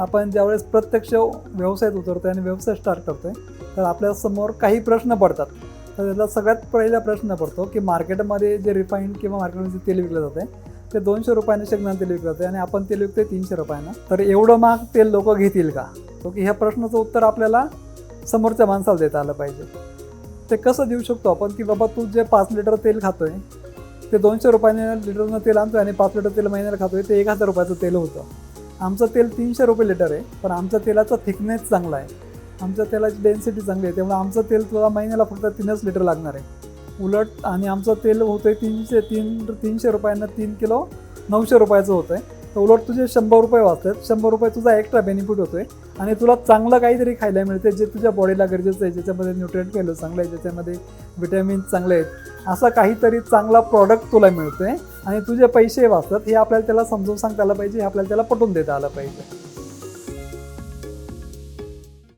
आपण ज्यावेळेस प्रत्यक्ष व्यवसायात उतरतो आणि व्यवसाय स्टार्ट करतोय तर आपल्यासमोर काही प्रश्न पडतात. तर त्याचा सगळ्यात पहिला प्रश्न पडतो की मार्केटमध्ये जे रिफाईंड किंवा मार्केटमध्ये तेल विकलं जाते ते 200 रुपयाने शेंगदाणे तेल विकलं जाते आणि आपण तेल विकतोय 300 रुपयानं. तर एवढं महाग तेल लोक घेतील का? तो की ह्या प्रश्नाचं उत्तर आपल्याला समोरच्या माणसाला देता आलं पाहिजे. ते कसं देऊ शकतो आपण की बाबा तू जे 5 लिटर तेल खातोय ते 200 रुपयाने लिटरनं तेल आणतोय आणि 5 लिटर तेल महिन्याला खातोय ते 1000 रुपयाचं तेल होतं. आमचं तेल 300 रुपये लिटर आहे, पण आमच्या तेलाचा थिकनेस चांगला आहे, आमच्या तेलाची डेन्सिटी चांगली आहे, त्यामुळे आमचं तेल तुला महिन्याला फक्त 3च लिटर लागणार आहे. उलट आणि आमचं तेल होतंय 300 रुपयांना 3 किलो 900 रुपयाचं होतं आहे. तर उलट तुझे 100 रुपये वाचतात, 100 रुपये तुझा एक्स्ट्रा बेनिफिट होतो आहे आणि तुला चांगलं काहीतरी खायला मिळते जे तुझ्या बॉडीला गरजेचं आहे, ज्याच्यामध्ये न्यूट्रिएंट व्हॅल्यू चांगलं आहे, ज्याच्यामध्ये विटॅमिन्स चांगले आहेत, असा काहीतरी चांगला प्रॉडक्ट तुला मिळतो आहे आणि तुझे पैसे वाचतात. हे आपल्याला त्याला समजून सांगता आलं पाहिजे, हे आपल्याला त्याला पटवून देता आलं पाहिजे.